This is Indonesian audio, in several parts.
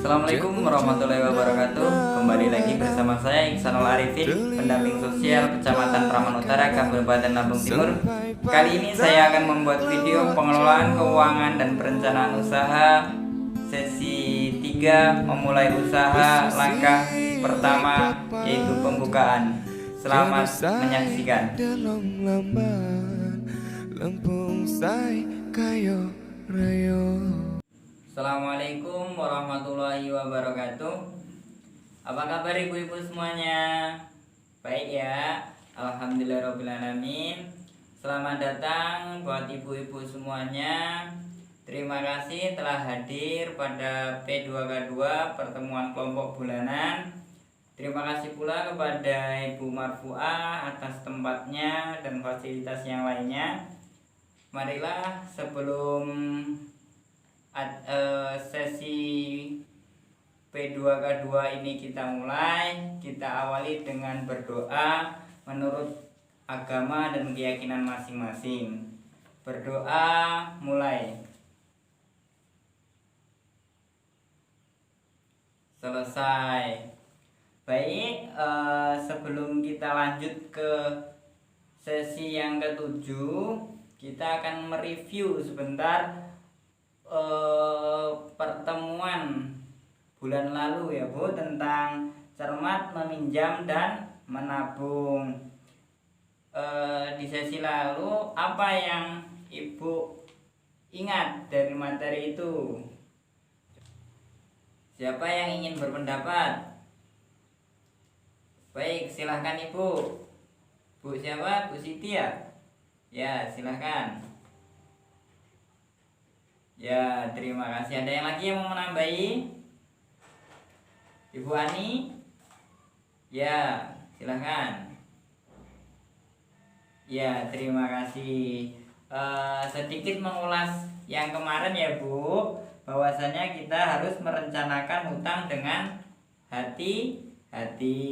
Assalamualaikum warahmatullahi wabarakatuh. Kembali lagi bersama saya Iksanul Arifin, pendamping sosial Kecamatan Praman Utara, Kabupaten Lampung Timur. Kali ini saya akan membuat video pengelolaan keuangan dan perencanaan usaha sesi 3, memulai usaha langkah pertama, yaitu pembukaan. Selamat menyaksikan. Assalamualaikum warahmatullahi wabarakatuh. Apa kabar ibu-ibu semuanya? Baik ya, alhamdulillahirobbilalamin. Selamat datang buat ibu-ibu semuanya. Terima kasih telah hadir pada P2K2 pertemuan kelompok bulanan. Terima kasih pula kepada Ibu Marfuah atas tempatnya dan fasilitas yang lainnya. Marilah sebelum sesi P2K2 ini kita mulai, kita awali dengan berdoa menurut agama dan keyakinan masing-masing. Berdoa mulai. Selesai. Baik, sebelum kita lanjut ke sesi yang ketujuh, kita akan mereview sebentar pertemuan bulan lalu ya Bu, tentang cermat, meminjam, dan menabung. Di sesi lalu apa yang Ibu ingat dari materi itu? Siapa yang ingin berpendapat? Baik, silahkan Ibu. Bu siapa? Bu Siti ya? Ya, silahkan. Ya, terima kasih. Ada yang lagi yang mau menambahi? Ibu Ani? Ya, silahkan. Ya, terima kasih. Sedikit mengulas yang kemarin ya Bu, bahwasanya kita harus merencanakan hutang dengan hati-hati.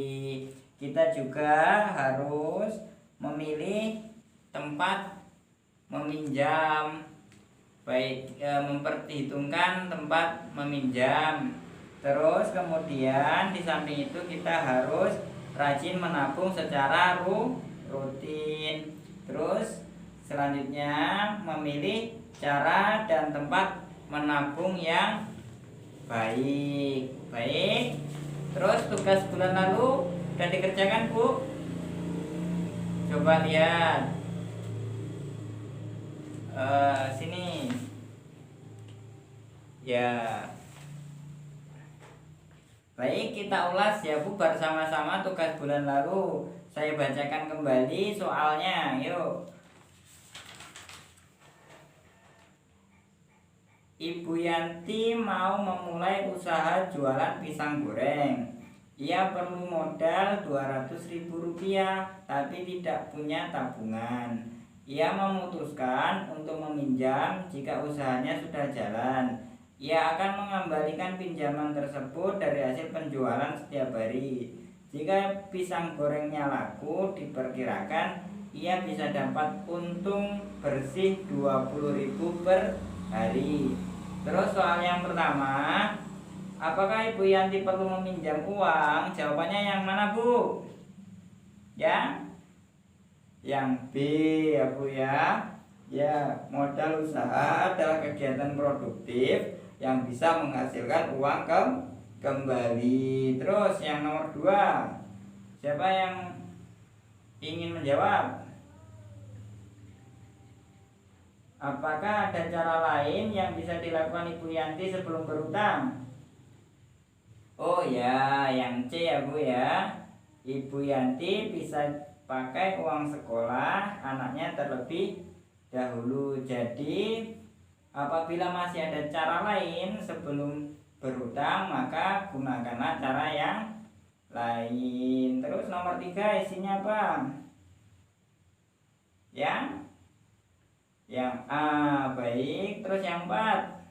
Kita juga harus memilih tempat meminjam. Baik, memperhitungkan tempat meminjam. Terus kemudian di samping itu kita harus rajin menabung secara rutin. Terus selanjutnya memilih cara dan tempat menabung yang baik. Baik. Terus tugas bulan lalu sudah dikerjakan Bu? Coba lihat. Sini ya. Baik, kita ulas ya Bu bersama-sama tugas bulan lalu. Saya bacakan kembali soalnya, yuk. Ibu Yanti mau memulai usaha jualan pisang goreng. Ia perlu modal Rp200.000 tapi tidak punya tabungan. Ia memutuskan untuk meminjam jika usahanya sudah jalan. Ia akan mengembalikan pinjaman tersebut dari hasil penjualan setiap hari. Jika pisang gorengnya laku, diperkirakan ia bisa dapat untung bersih Rp20.000 per hari. Terus soal yang pertama, apakah Ibu Yanti perlu meminjam uang? Jawabannya yang mana Bu? Yang B ya Bu ya. Ya, modal usaha adalah kegiatan produktif yang bisa menghasilkan uang kembali. Terus yang nomor 2, siapa yang ingin menjawab? Apakah ada cara lain yang bisa dilakukan Ibu Yanti sebelum berutang? Oh ya, yang C ya Bu ya. Ibu Yanti bisa pakai uang sekolah anaknya terlebih dahulu. Jadi apabila masih ada cara lain sebelum berhutang, maka gunakanlah cara yang lain. Terus nomor 3 isinya apa? Yang A. Baik. Terus yang 4?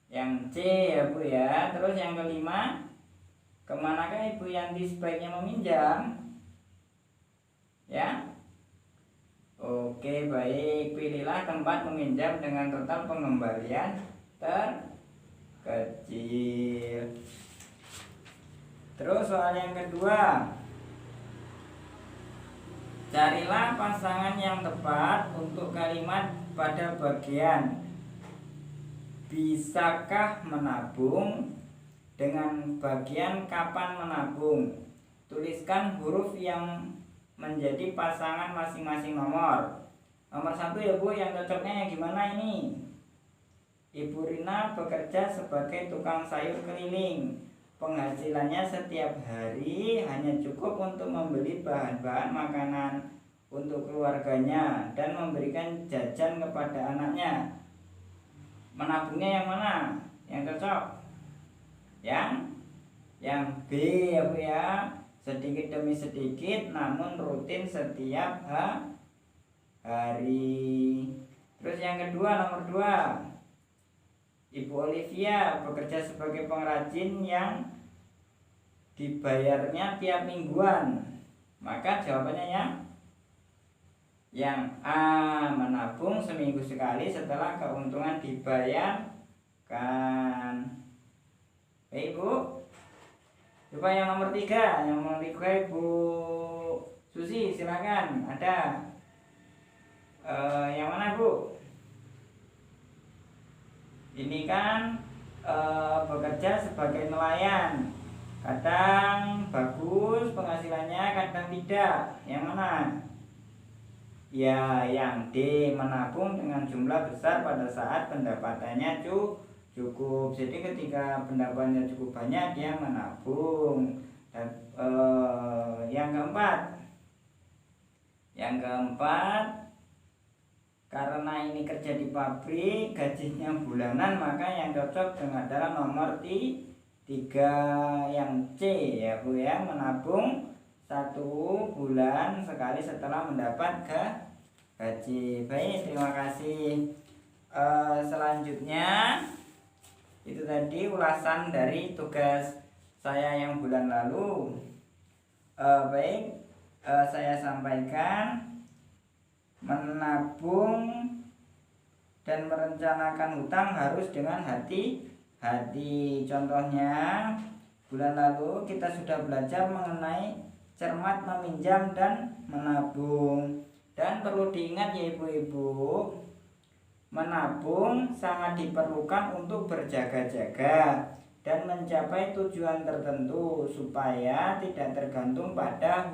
Yang C ya Bu ya. Terus yang kelima, kemanakah Ibu Yanti sebaiknya meminjam? Ya. Oke, baik. Pilihlah tempat meminjam dengan total pengembalian kecil. Terus soal yang kedua, carilah pasangan yang tepat untuk kalimat pada bagian bisakah menabung dengan bagian kapan menabung. Tuliskan huruf yang menjadi pasangan masing-masing nomor. Nomor 1 ya Bu, yang cocoknya yang gimana ini? Ibu Rina bekerja sebagai tukang sayur keliling. Penghasilannya setiap hari hanya cukup untuk membeli bahan-bahan makanan untuk keluarganya dan memberikan jajan kepada anaknya. Menabungnya yang mana? Yang cocok? Yang B ya Bu ya. Sedikit demi sedikit namun rutin setiap hari. Terus yang kedua, nomor 2. Ibu Olivia bekerja sebagai pengrajin yang dibayarnya tiap mingguan. Maka jawabannya yang A, menabung seminggu sekali setelah keuntungan dibayarkan. Baik Bu. Coba yang nomor 3. Yang nomor 3 Ibu Susi, silakan. Ada yang mana Bu? Ini kan bekerja sebagai nelayan. Kadang bagus penghasilannya, kadang tidak. Yang mana? Ya, yang D, menabung dengan jumlah besar pada saat pendapatannya cukup. Jadi ketika pendapatannya cukup banyak dia menabung. Dan yang keempat, karena ini kerja di pabrik, gajinya bulanan, maka yang cocok dengan adalah nomor 3 yang C ya Bu ya, menabung 1 bulan sekali setelah mendapat gaji. Baik, terima kasih. Selanjutnya itu tadi ulasan dari tugas saya yang bulan lalu. Saya sampaikan menabung dan merencanakan hutang harus dengan hati-hati. Contohnya bulan lalu kita sudah belajar mengenai cermat meminjam dan menabung. Dan perlu diingat ya ibu-ibu, menabung sangat diperlukan untuk berjaga-jaga dan mencapai tujuan tertentu supaya tidak tergantung pada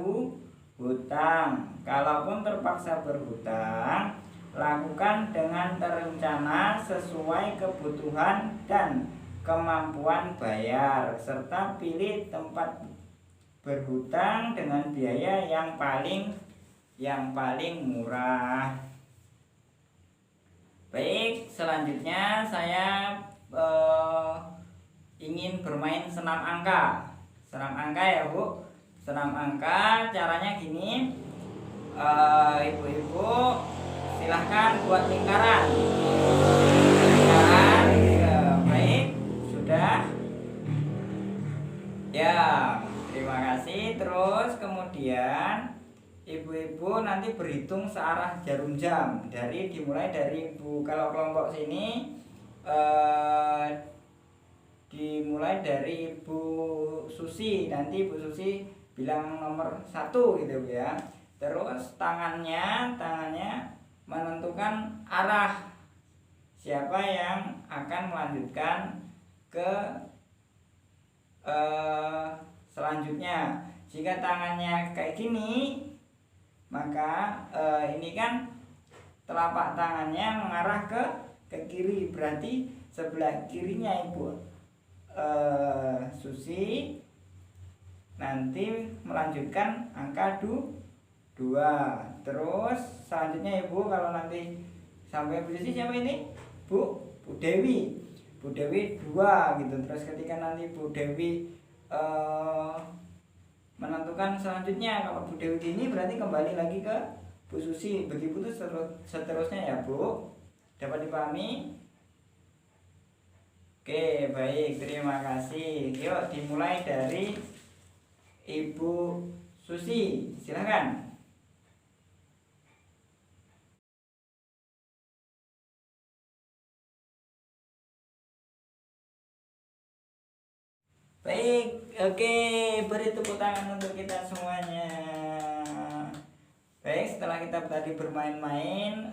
hutang. Kalaupun terpaksa berhutang, lakukan dengan terencana sesuai kebutuhan dan kemampuan bayar, serta pilih tempat berhutang dengan biaya yang paling murah. Baik, selanjutnya saya ingin bermain senam angka. Senam angka ya Bu. Senam angka caranya gini, ibu-ibu silahkan buat lingkaran. Baik, sudah ya, terima kasih. Terus kemudian ibu-ibu nanti berhitung searah jarum jam, dimulai dari ibu. Kalau kelompok sini dimulai dari Ibu Susi. Nanti Ibu Susi bilang nomor 1 gitu ya. Terus tangannya menentukan arah siapa yang akan melanjutkan ke selanjutnya. Jika tangannya kayak gini, maka ini kan telapak tangannya mengarah ke kiri, berarti sebelah kirinya Ibu Susi nanti melanjutkan angka 2. Terus selanjutnya Ibu, kalau nanti sampai Bu Susi siapa ini? Bu Dewi 2 gitu. Terus ketika nanti Bu Dewi menentukan selanjutnya, kalau Bu Dewi ini berarti kembali lagi ke Bu Susi. Begitu seterusnya ya Bu. Dapat dipahami? Oke, baik, terima kasih. Yuk dimulai dari Ibu Susi, silakan. Baik, oke, beri tepuk tangan untuk kita semuanya. Baik, setelah kita tadi bermain-main,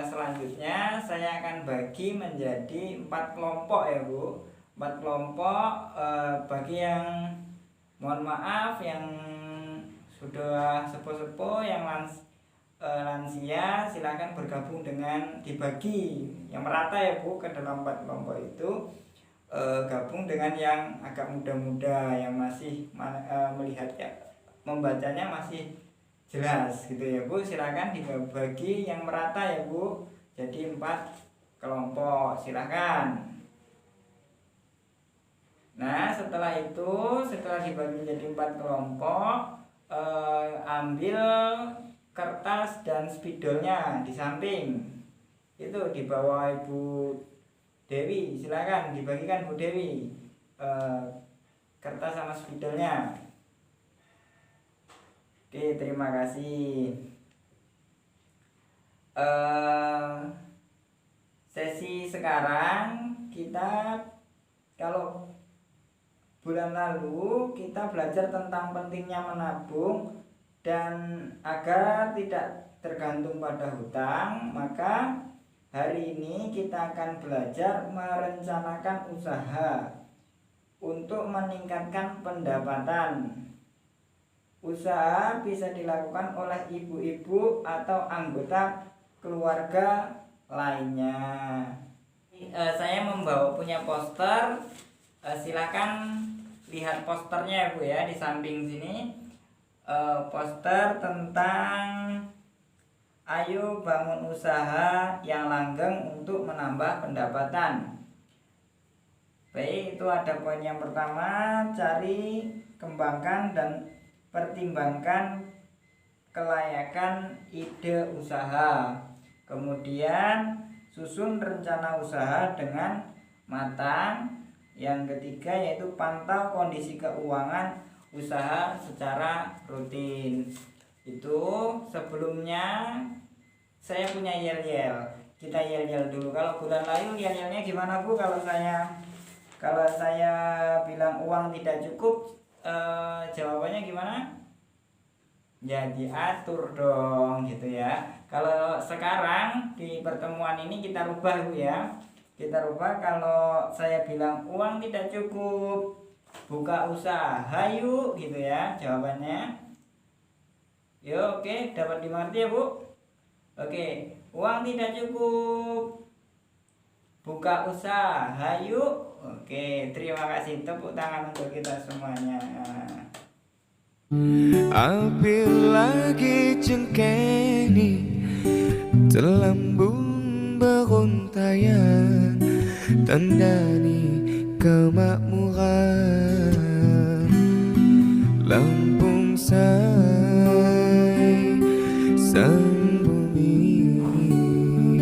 selanjutnya saya akan bagi menjadi 4 kelompok ya Bu. 4 kelompok, bagi yang mohon maaf yang sudah sepuh-sepuh, yang lansia silakan bergabung dengan dibagi yang merata ya Bu ke dalam 4 kelompok itu. Gabung dengan yang agak muda-muda yang masih melihat ya, membacanya masih jelas gitu ya Bu, silakan dibagi yang merata ya Bu, jadi 4 kelompok, silakan. Nah setelah itu, setelah dibagi menjadi 4 kelompok, ambil kertas dan spidolnya di samping itu di bawah Ibu Dewi, silakan dibagikan Bu Dewi, kertas sama spidolnya. Oke, terima kasih. Sesi sekarang kita, kalau bulan lalu kita belajar tentang pentingnya menabung dan agar tidak tergantung pada hutang, maka hari ini kita akan belajar merencanakan usaha untuk meningkatkan pendapatan. Usaha bisa dilakukan oleh ibu-ibu atau anggota keluarga lainnya. Saya membawa punya poster, silakan lihat posternya ya Bu ya, di samping sini. Poster tentang ayo bangun usaha yang langgeng untuk menambah pendapatan. Baik, itu ada poin yang pertama, cari, kembangkan, dan pertimbangkan kelayakan ide usaha. Kemudian susun rencana usaha dengan matang. Yang ketiga yaitu pantau kondisi keuangan usaha secara rutin. Itu sebelumnya saya punya yel-yel, kita yel-yel dulu. Kalau bulan lalu yel-yelnya gimana Bu? Kalau saya bilang uang tidak cukup, jawabannya gimana? Ya diatur dong gitu ya. Kalau sekarang di pertemuan ini kita rubah Bu ya, kita rubah. Kalau saya bilang uang tidak cukup, buka usaha yuk gitu ya jawabannya. Yo, oke, dapat dimengerti ya Bu? Oke, uang tidak cukup, buka usaha yuk. Oke, terima kasih, tepuk tangan untuk kita semuanya. Api lagi cengkeni terlambung beruntayan, tandani kemakmuran Lampung sang bumi.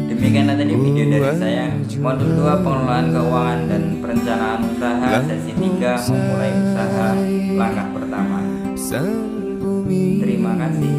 Demikianlah tadi video dari saya, modul 2 pengelolaan keuangan dan perencanaan usaha, sesi 3 memulai usaha, langkah pertama. Terima kasih.